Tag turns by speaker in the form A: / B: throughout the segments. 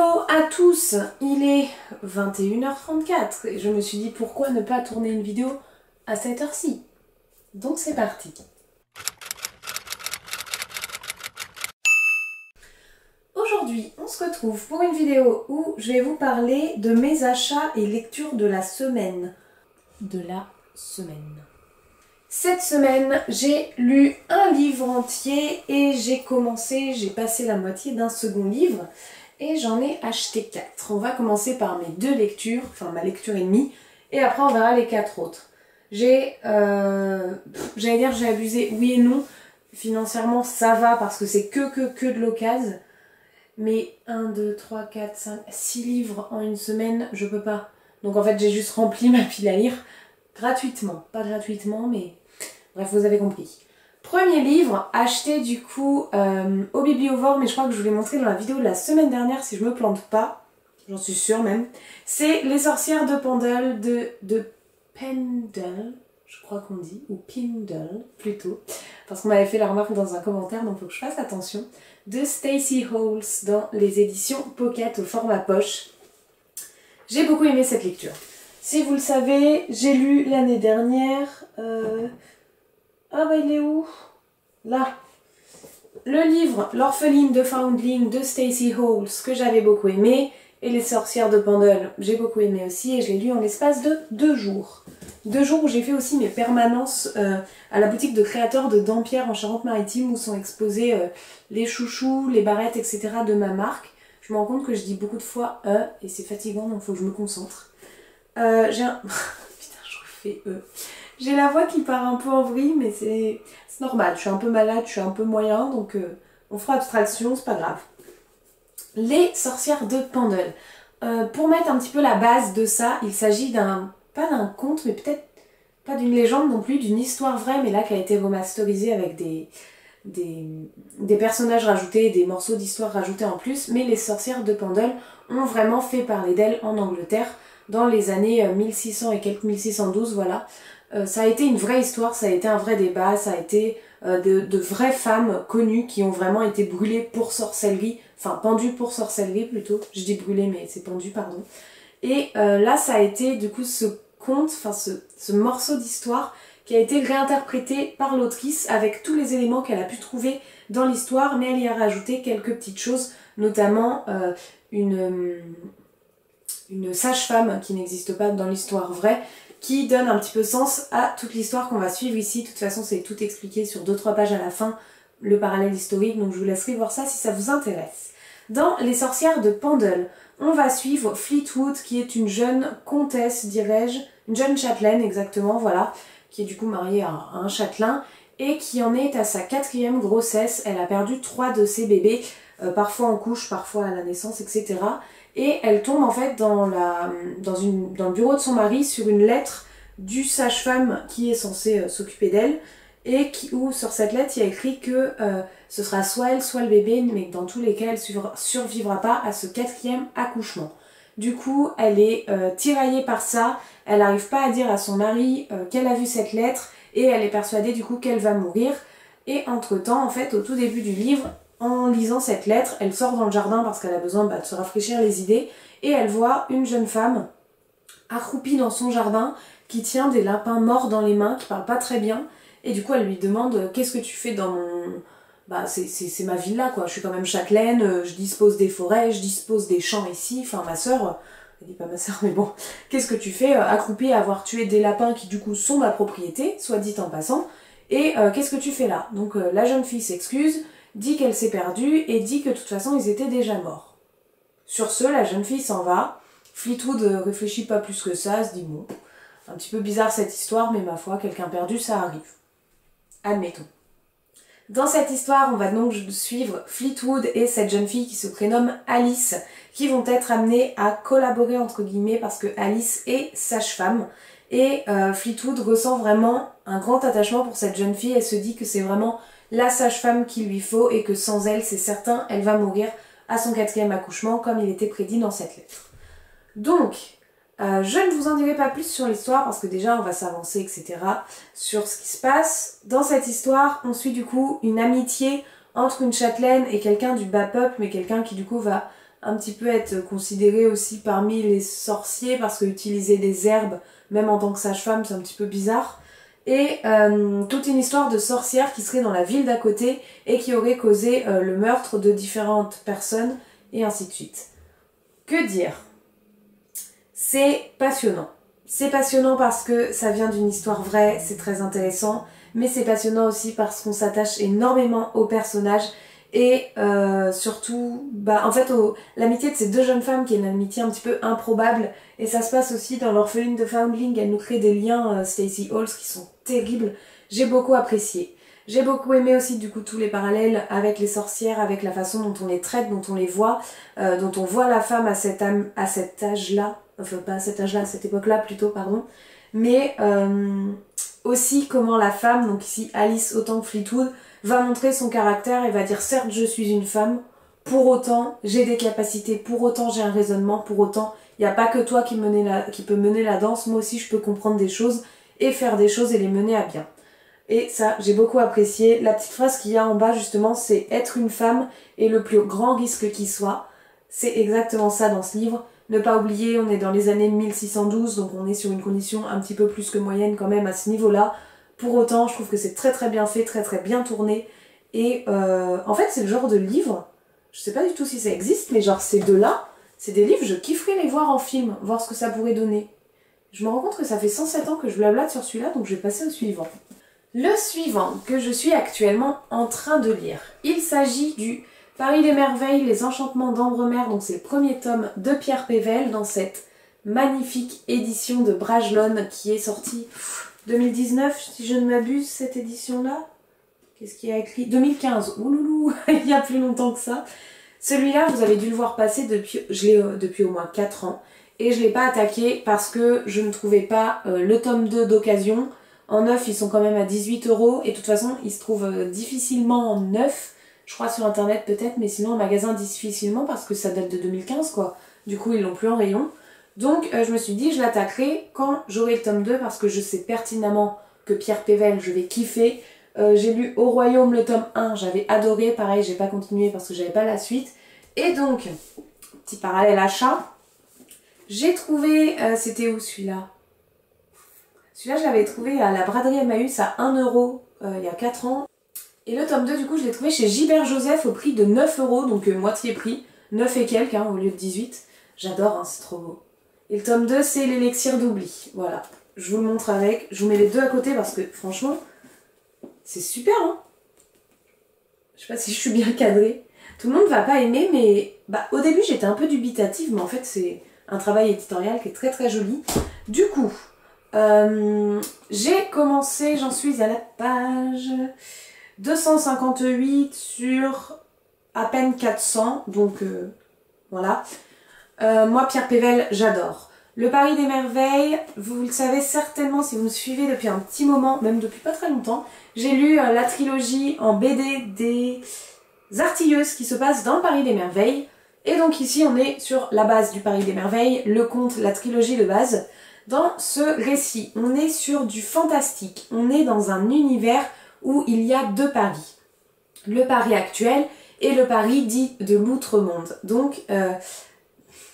A: Hello à tous, il est 21h34 et je me suis dit pourquoi ne pas tourner une vidéo à cette heure-ci. Donc c'est parti. Aujourd'hui, on se retrouve pour une vidéo où je vais vous parler de mes achats et lectures de la semaine. Cette semaine, j'ai lu un livre entier et j'ai passé la moitié d'un second livre et j'en ai acheté 4. On va commencer par mes 2 lectures, enfin ma lecture et demie, et après on verra les 4 autres. J'allais dire j'ai abusé, oui et non. Financièrement ça va parce que c'est que de l'occasion. Mais 1, 2, 3, 4, 5, 6 livres en une semaine, je peux pas. Donc en fait j'ai juste rempli ma pile à lire gratuitement. Pas gratuitement mais bref vous avez compris. Premier livre, acheté du coup au Bibliovore, mais je crois que je vous l'ai montré dans la vidéo de la semaine dernière si je me plante pas. J'en suis sûre même. C'est Les sorcières de Pendle de Pendle, je crois qu'on dit, ou Pindle plutôt, parce qu'on m'avait fait la remarque dans un commentaire, donc il faut que je fasse attention, de Stacey Howells dans les éditions Pocket au format poche. J'ai beaucoup aimé cette lecture. Si vous le savez, j'ai lu l'année dernière... Ah bah il est où? Là. Le livre L'orpheline de Foundling de Stacey Howells que j'avais beaucoup aimé, et Les sorcières de Pendle, j'ai beaucoup aimé aussi, et je l'ai lu en l'espace de 2 jours. 2 jours où j'ai fait aussi mes permanences à la boutique de créateurs de Dampierre en Charente-Maritime où sont exposés les chouchous, les barrettes, etc. de ma marque. Je me rends compte que je dis beaucoup de fois et c'est fatigant donc il faut que je me concentre. J'ai un... Putain, je refais J'ai la voix qui part un peu en vrille, mais c'est normal. Je suis un peu malade, je suis un peu moyen, donc on fera abstraction, c'est pas grave. Les sorcières de Pendle. Pour mettre un petit peu la base de ça, il s'agit pas d'un conte, mais peut-être pas d'une légende non plus, d'une histoire vraie, mais là qui a été remasterisée avec des personnages rajoutés, des morceaux d'histoire rajoutés en plus. Mais les sorcières de Pendle ont vraiment fait parler d'elles en Angleterre dans les années 1600 et quelques 1612, voilà. Ça a été une vraie histoire, ça a été un vrai débat, ça a été de vraies femmes connues qui ont vraiment été brûlées pour sorcellerie, enfin pendues pour sorcellerie plutôt, je dis brûlées mais c'est pendu, pardon. Et là ça a été du coup ce conte, enfin ce morceau d'histoire qui a été réinterprété par l'autrice avec tous les éléments qu'elle a pu trouver dans l'histoire, mais elle y a rajouté quelques petites choses, notamment une sage-femme qui n'existe pas dans l'histoire vraie, qui donne un petit peu sens à toute l'histoire qu'on va suivre ici. De toute façon, c'est tout expliqué sur 2-3 pages à la fin, le parallèle historique, donc je vous laisserai voir ça si ça vous intéresse. Dans Les sorcières de Pendle, on va suivre Fleetwood, qui est une jeune comtesse, dirais-je, une jeune châtelaine exactement, voilà, qui est du coup mariée à un châtelain, et qui en est à sa 4e grossesse. Elle a perdu 3 de ses bébés, parfois en couche, parfois à la naissance, etc. Et elle tombe en fait dans le bureau de son mari sur une lettre du sage-femme qui est censé s'occuper d'elle, et où sur cette lettre il y a écrit que ce sera soit elle soit le bébé, mais que dans tous les cas elle survivra pas à ce 4e accouchement. Du coup elle est tiraillée par ça, elle n'arrive pas à dire à son mari qu'elle a vu cette lettre, et elle est persuadée du coup qu'elle va mourir. Et entre temps en fait au tout début du livre, en lisant cette lettre, elle sort dans le jardin parce qu'elle a besoin de se rafraîchir les idées, et elle voit une jeune femme accroupie dans son jardin qui tient des lapins morts dans les mains, qui parle pas très bien, et du coup elle lui demande qu'est-ce que tu fais dans mon... Bah c'est ma villa quoi, je suis quand même châtelaine, je dispose des forêts, je dispose des champs ici, enfin ma soeur, elle dit pas ma soeur mais bon, qu'est-ce que tu fais accroupie à avoir tué des lapins qui du coup sont ma propriété, soit dit en passant, et qu'est-ce que tu fais là? Donc la jeune fille s'excuse, dit qu'elle s'est perdue et dit que de toute façon ils étaient déjà morts. Sur ce, la jeune fille s'en va. Fleetwood réfléchit pas plus que ça, se dit bon, un petit peu bizarre cette histoire, mais ma foi, quelqu'un perdu, ça arrive. Admettons. Dans cette histoire, on va donc suivre Fleetwood et cette jeune fille qui se prénomme Alice, qui vont être amenées à collaborer entre guillemets parce que Alice est sage-femme. Et Fleetwood ressent vraiment un grand attachement pour cette jeune fille, elle se dit que c'est vraiment la sage-femme qu'il lui faut et que sans elle, c'est certain, elle va mourir à son 4e accouchement comme il était prédit dans cette lettre. Donc, je ne vous en dirai pas plus sur l'histoire parce que déjà on va s'avancer, etc. sur ce qui se passe. Dans cette histoire, on suit du coup une amitié entre une châtelaine et quelqu'un du bas peuple, mais quelqu'un qui du coup va un petit peu être considérée aussi parmi les sorciers parce que utiliser des herbes, même en tant que sage-femme, c'est un petit peu bizarre. Et toute une histoire de sorcière qui serait dans la ville d'à côté et qui aurait causé le meurtre de différentes personnes et ainsi de suite. Que dire? C'est passionnant. C'est passionnant parce que ça vient d'une histoire vraie, c'est très intéressant, mais c'est passionnant aussi parce qu'on s'attache énormément aux personnages et surtout, en fait, l'amitié de ces deux jeunes femmes qui est une amitié un petit peu improbable et ça se passe aussi dans l'orpheline de Foundling, elle nous crée des liens, Stacey Halls, qui sont terribles. J'ai beaucoup apprécié. J'ai beaucoup aimé aussi du coup tous les parallèles avec les sorcières, avec la façon dont on les traite, dont on les voit, dont on voit la femme à cet âge-là, enfin pas à cet âge-là, à cette époque-là plutôt, pardon, mais aussi comment la femme, donc ici Alice autant que Fleetwood, va montrer son caractère et va dire certes je suis une femme, pour autant j'ai des capacités, pour autant j'ai un raisonnement, pour autant il n'y a pas que toi qui peut mener la danse, moi aussi je peux comprendre des choses et faire des choses et les mener à bien. Et ça, j'ai beaucoup apprécié. La petite phrase qu'il y a en bas, justement, c'est « Être une femme est le plus grand risque qui soit ». C'est exactement ça dans ce livre. Ne pas oublier, on est dans les années 1612, donc on est sur une condition un petit peu plus que moyenne quand même à ce niveau-là. Pour autant, je trouve que c'est très très bien fait, très très bien tourné. Et en fait, c'est le genre de livre, je sais pas du tout si ça existe, mais genre ces deux-là, c'est des livres, je kifferais les voir en film, voir ce que ça pourrait donner. Je me rends compte que ça fait 107 ans que je blablate sur celui-là, donc je vais passer au suivant. Le suivant que je suis actuellement en train de lire, il s'agit du Paris des merveilles, les enchantements d'Ambremer, donc c'est le premier tome de Pierre Pével dans cette magnifique édition de Bragelonne qui est sortie 2019, si je ne m'abuse, cette édition-là. Qu'est-ce qu'il y a écrit? 2015, ouloulou, il y a plus longtemps que ça. Celui-là, vous avez dû le voir passer depuis au moins 4 ans et je ne l'ai pas attaqué parce que je ne trouvais pas le tome 2 d'occasion. En neuf, ils sont quand même à 18 € et de toute façon, ils se trouvent difficilement en neuf. Je crois sur internet peut-être, mais sinon en magasin difficilement parce que ça date de 2015 quoi. Du coup, ils l'ont plus en rayon. Donc, je me suis dit, je l'attaquerai quand j'aurai le tome 2 parce que je sais pertinemment que Pierre Pével, je vais kiffer. J'ai lu Au Royaume le tome 1, j'avais adoré. Pareil, j'ai pas continué parce que j'avais pas la suite. Et donc, petit parallèle achat. J'ai trouvé, c'était où celui-là? Celui-là, je l'avais trouvé à la braderie Emmaüs à 1 € il y a 4 ans. Et le tome 2, du coup, je l'ai trouvé chez Gilbert Joseph au prix de 9 €, donc moitié prix. 9 et quelques, au lieu de 18. J'adore, c'est trop beau. Et le tome 2, c'est l'élixir d'oubli. Voilà. Je vous le montre avec. Je vous mets les deux à côté parce que, franchement, c'est super, hein. Je sais pas si je suis bien cadrée. Tout le monde va pas aimer, mais au début, j'étais un peu dubitative, mais en fait, c'est un travail éditorial qui est très très joli. Du coup... j'ai commencé, j'en suis à la page 258 sur à peine 400, donc voilà. Moi, Pierre Pével, j'adore. Le Paris des merveilles, vous le savez certainement si vous me suivez depuis un petit moment, même depuis pas très longtemps. J'ai lu la trilogie en BD des Artilleuses qui se passe dans le Paris des merveilles. Et donc ici, on est sur la base du Paris des merveilles, le conte, la trilogie de base. Dans ce récit, on est sur du fantastique, on est dans un univers où il y a deux Paris. Le Paris actuel et le Paris dit de l'outre-monde. Donc,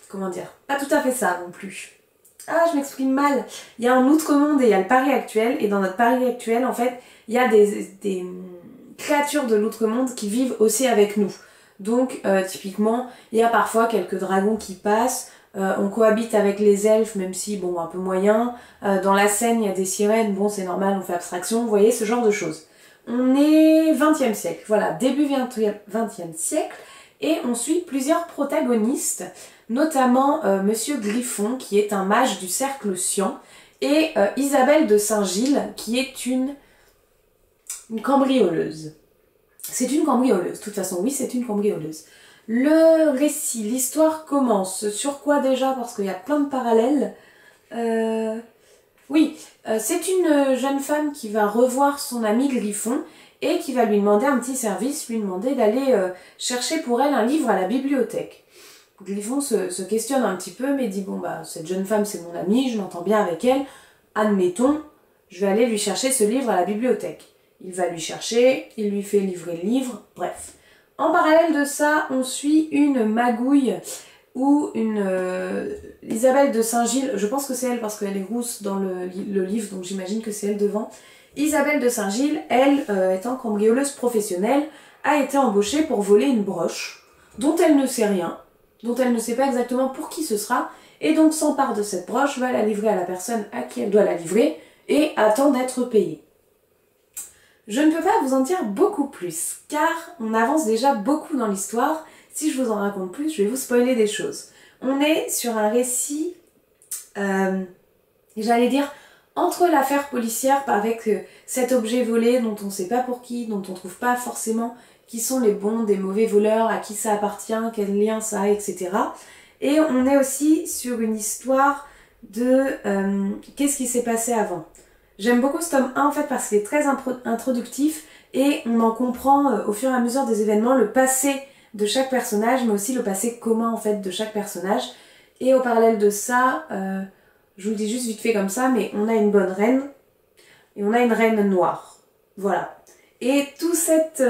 A: comment dire, pas tout à fait ça non plus. Ah, je m'exprime mal. Il y a un outre-monde et il y a le Paris actuel, et dans notre Paris actuel, en fait, il y a des créatures de l'outre-monde qui vivent aussi avec nous. Donc, typiquement, il y a parfois quelques dragons qui passent. On cohabite avec les elfes, même si, bon, un peu moyen. Dans la Seine, il y a des sirènes, bon, c'est normal, on fait abstraction, vous voyez, ce genre de choses. On est 20e siècle, voilà, début 20e siècle, et on suit plusieurs protagonistes, notamment Monsieur Griffon, qui est un mage du cercle Sian, et Isabelle de Saint-Gilles, qui est une cambrioleuse. C'est une cambrioleuse, de toute façon, oui, c'est une cambrioleuse. Le récit, l'histoire commence sur quoi déjà? Parce qu'il y a plein de parallèles. Oui, c'est une jeune femme qui va revoir son ami Griffon et qui va lui demander un petit service, lui demander d'aller chercher pour elle un livre à la bibliothèque. Griffon se questionne un petit peu mais dit bon cette jeune femme c'est mon amie, je m'entends bien avec elle, admettons, je vais aller lui chercher ce livre à la bibliothèque. Il va lui chercher, il lui fait livrer le livre, bref. En parallèle de ça, on suit une magouille ou une Isabelle de Saint-Gilles, je pense que c'est elle parce qu'elle est rousse dans le livre, donc j'imagine que c'est elle devant. Isabelle de Saint-Gilles, elle, étant cambrioleuse professionnelle, a été embauchée pour voler une broche dont elle ne sait rien, dont elle ne sait pas exactement pour qui ce sera, et donc s'empare de cette broche, va la livrer à la personne à qui elle doit la livrer, et attend d'être payée. Je ne peux pas vous en dire beaucoup plus, car on avance déjà beaucoup dans l'histoire. Si je vous en raconte plus, je vais vous spoiler des choses. On est sur un récit, j'allais dire, entre l'affaire policière avec cet objet volé dont on ne sait pas pour qui, dont on ne trouve pas forcément qui sont les bons des mauvais voleurs, à qui ça appartient, quel lien ça a, etc. Et on est aussi sur une histoire de qu'est-ce qui s'est passé avant. J'aime beaucoup ce tome 1 en fait parce qu'il est très introductif et on en comprend au fur et à mesure des événements le passé de chaque personnage, mais aussi le passé commun en fait de chaque personnage. Et au parallèle de ça, je vous le dis juste vite fait comme ça, mais on a une bonne reine et on a une reine noire. Voilà. Et toute cette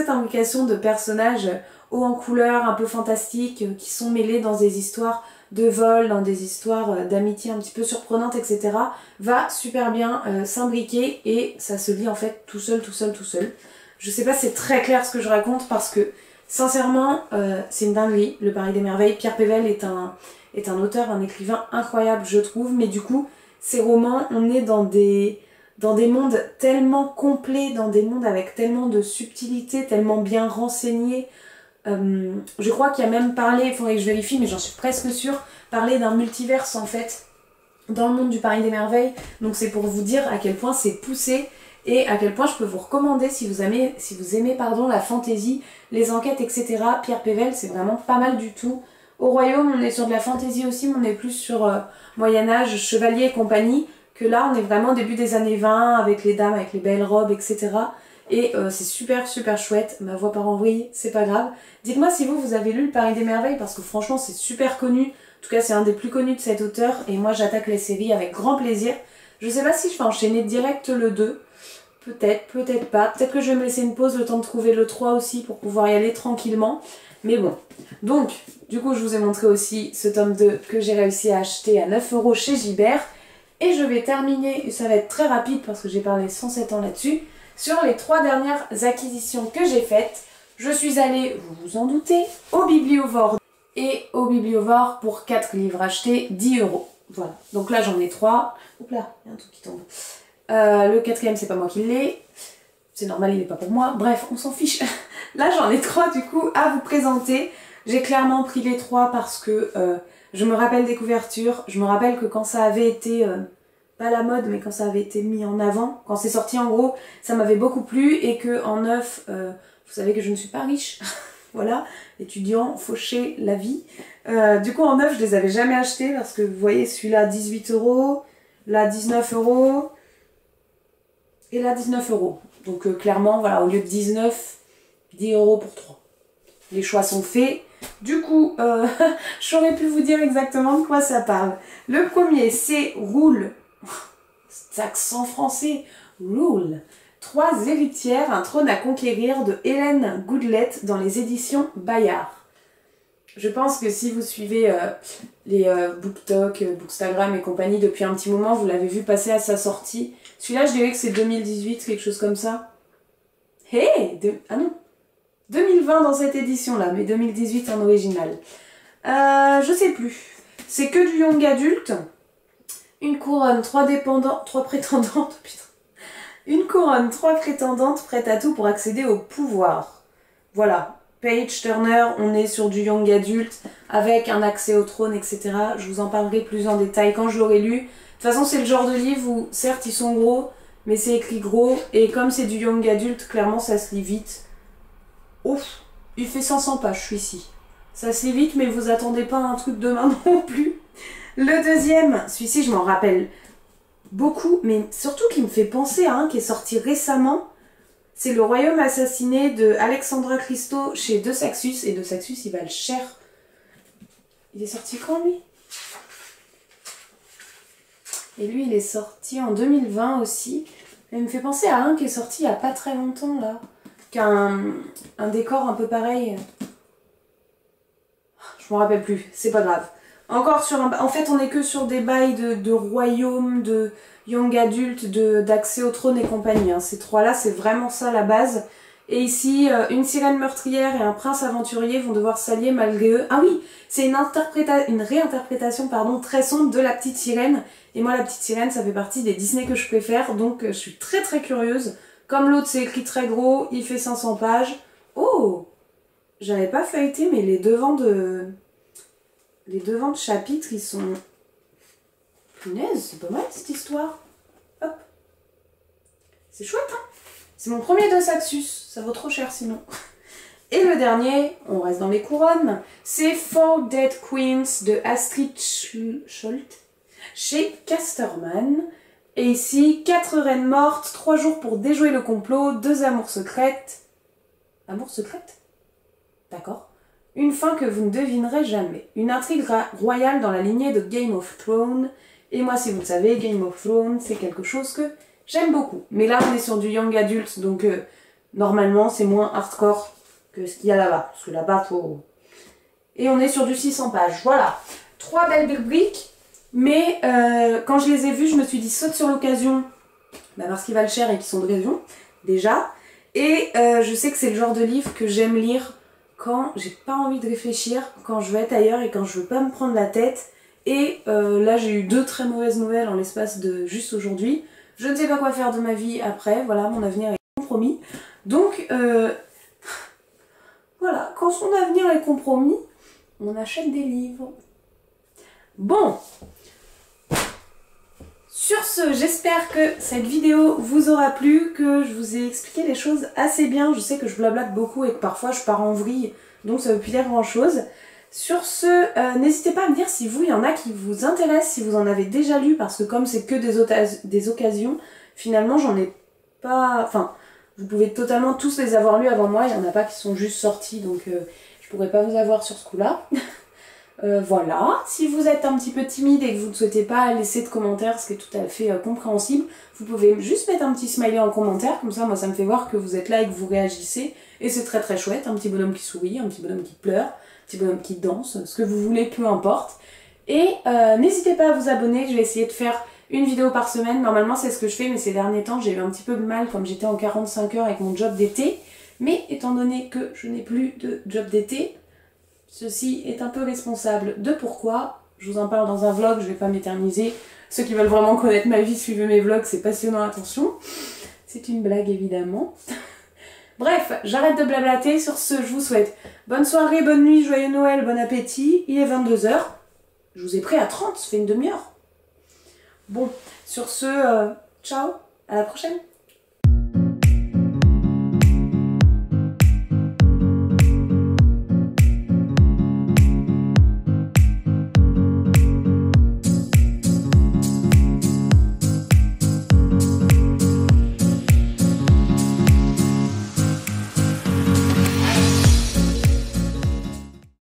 A: imbrication de personnages hauts en couleur, un peu fantastiques, qui sont mêlés dans des histoires de vol, dans des histoires d'amitié un petit peu surprenantes, etc., va super bien s'imbriquer et ça se lit en fait tout seul. Je sais pas si c'est très clair ce que je raconte parce que sincèrement c'est une dinguerie, Le Paris des Merveilles. Pierre Pével est un auteur, un écrivain incroyable je trouve, mais du coup ces romans, on est dans des mondes tellement complets, dans des mondes avec tellement de subtilité, tellement bien renseignés. Je crois qu'il y a même parlé, il faudrait que je vérifie, mais j'en suis presque sûre, parler d'un multiverse en fait, dans le monde du Paris des Merveilles. Donc c'est pour vous dire à quel point c'est poussé et à quel point je peux vous recommander si vous aimez la fantaisie, les enquêtes, etc. Pierre Pével, c'est vraiment pas mal du tout. Au Royaume, on est sur de la fantaisie aussi, mais on est plus sur Moyen-Âge, chevalier et compagnie, que là on est vraiment au début des années 20 avec les dames, avec les belles robes, etc. Et c'est super chouette. Ma voix part en vrille, c'est pas grave. Dites-moi si vous avez lu Le Paris des Merveilles parce que franchement c'est super connu. En tout cas c'est un des plus connus de cet auteur et moi j'attaque les séries avec grand plaisir. Je sais pas si je vais enchaîner direct le 2. Peut-être pas. Peut-être que je vais me laisser une pause le temps de trouver le 3 aussi pour pouvoir y aller tranquillement. Mais bon. Donc, du coup je vous ai montré aussi ce tome 2 que j'ai réussi à acheter à 9 € chez Gibert. Et je vais terminer, et ça va être très rapide parce que j'ai parlé 107 ans là-dessus, sur les 3 dernières acquisitions que j'ai faites. Je suis allée, vous vous en doutez, au Bibliovore. Et au Bibliovore, pour 4 livres achetés, 10 €. Voilà. Donc là, j'en ai 3. Oups là, il y a un truc qui tombe. Le 4e, c'est pas moi qui l'ai. C'est normal, il n'est pas pour moi. Bref, on s'en fiche. Là, j'en ai 3 du coup à vous présenter. J'ai clairement pris les 3 parce que je me rappelle des couvertures. Je me rappelle que quand ça avait été... pas la mode, mais quand ça avait été mis en avant, quand c'est sorti en gros, ça m'avait beaucoup plu et que en neuf, vous savez que je ne suis pas riche, voilà, étudiant, fauché, la vie. Du coup en neuf, je les avais jamais achetés parce que vous voyez celui-là 18 €, là 19 € et là 19 €. Donc clairement, voilà, au lieu de 19, 10 € pour 3. Les choix sont faits. Du coup, j'aurais pu vous dire exactement de quoi ça parle. Le premier, c'est Roule. Cet accent français, Rule. 3 héritières, un trône à conquérir de Hélène Goodlet dans les éditions Bayard. Je pense que si vous suivez les BookTok, Bookstagram et compagnie depuis un petit moment, vous l'avez vu passer à sa sortie. Celui-là, je dirais que c'est 2018, quelque chose comme ça. Hey, ah non, 2020 dans cette édition-là, mais 2018 en original. Je sais plus. C'est que du young adulte. Une couronne, 3 prétendantes, putain. Une couronne, 3 prétendantes prêtes à tout pour accéder au pouvoir. Voilà. Page Turner, on est sur du young adulte, avec un accès au trône, etc. Je vous en parlerai plus en détail quand je l'aurai lu. De toute façon, c'est le genre de livre où, certes, ils sont gros, mais c'est écrit gros, et comme c'est du young adulte, clairement, ça se lit vite. Ouf, il fait 500 pages, celui-ci. Ça se lit vite, mais vous attendez pas un truc demain non plus. Le deuxième, celui-ci je m'en rappelle beaucoup, mais surtout qui me fait penser à un qui est sorti récemment. C'est Le Royaume assassiné de Alexandra Christo chez De Saxus. Et De Saxus, il valent cher. Il est sorti quand lui? Et lui, il est sorti en 2020 aussi. Et il me fait penser à un qui est sorti il y a pas très longtemps là. un décor un peu pareil. Je me rappelle plus, c'est pas grave. Encore sur un... En fait, on est que sur des bails de royaume, de young adulte, d'accès au trône et compagnie. Hein. Ces trois-là, c'est vraiment ça la base. Et ici, une sirène meurtrière et un prince aventurier vont devoir s'allier malgré eux. Ah oui, c'est une réinterprétation pardon, très sombre de La Petite Sirène. Et moi, La Petite Sirène, ça fait partie des Disney que je préfère. Donc, je suis très très curieuse. Comme l'autre, c'est écrit très gros, il fait 500 pages. Oh! J'avais pas feuilleté, mais les devants de chapitre, ils sont... Punaise, c'est pas mal cette histoire. Hop. C'est chouette, hein? C'est mon premier de Saxus, ça vaut trop cher sinon. Et le dernier, on reste dans les couronnes, c'est Four Dead Queens de Astrid Scholt chez Casterman. Et ici, 4 reines mortes, 3 jours pour déjouer le complot, 2 amours secrètes. Amours secrètes? D'accord. Une fin que vous ne devinerez jamais. Une intrigue royale dans la lignée de Game of Thrones. Et moi, si vous le savez, Game of Thrones, c'est quelque chose que j'aime beaucoup. Mais là, on est sur du young adult, donc normalement, c'est moins hardcore que ce qu'il y a là-bas. Parce que là-bas, faut... Et on est sur du 600 pages. Voilà. 3 belles briques. Mais quand je les ai vues, je me suis dit, saute sur l'occasion. Bah, parce qu'ils valent cher et qu'ils sont de raison, déjà. Et je sais que c'est le genre de livre que j'aime lire quand j'ai pas envie de réfléchir, quand je veux être ailleurs et quand je veux pas me prendre la tête. Et là j'ai eu 2 très mauvaises nouvelles en l'espace de juste aujourd'hui. Je ne sais pas quoi faire de ma vie après, voilà, mon avenir est compromis. Donc voilà, quand son avenir est compromis, on achète des livres. Bon, sur ce, j'espère que cette vidéo vous aura plu, que je vous ai expliqué les choses assez bien. Je sais que je blablate beaucoup et que parfois je pars en vrille, donc ça veut plus dire grand chose. Sur ce, n'hésitez pas à me dire si vous, il y en a qui vous intéressent, si vous en avez déjà lu, parce que comme c'est que des occasions, finalement j'en ai pas... Enfin, vous pouvez totalement tous les avoir lus avant moi, il n'y en a pas qui sont juste sortis, donc je pourrais pas vous avoir sur ce coup-là. Voilà, si vous êtes un petit peu timide et que vous ne souhaitez pas laisser de commentaires, ce qui est tout à fait compréhensible, vous pouvez juste mettre un petit smiley en commentaire, comme ça moi ça me fait voir que vous êtes là et que vous réagissez, et c'est très très chouette, un petit bonhomme qui sourit, un petit bonhomme qui pleure, un petit bonhomme qui danse, ce que vous voulez, peu importe. Et n'hésitez pas à vous abonner, je vais essayer de faire une vidéo par semaine, normalement c'est ce que je fais, mais ces derniers temps j'ai eu un petit peu de mal comme j'étais en 45 heures avec mon job d'été, mais étant donné que je n'ai plus de job d'été, ceci est un peu responsable de pourquoi. Je vous en parle dans un vlog, je vais pas m'éterniser. Ceux qui veulent vraiment connaître ma vie, suivez mes vlogs, c'est passionnant, attention. C'est une blague évidemment. Bref, j'arrête de blablater. Sur ce, je vous souhaite bonne soirée, bonne nuit, joyeux Noël, bon appétit. Il est 22 h. Je vous ai pris à 30, ça fait une demi-heure. Bon, sur ce, ciao, à la prochaine.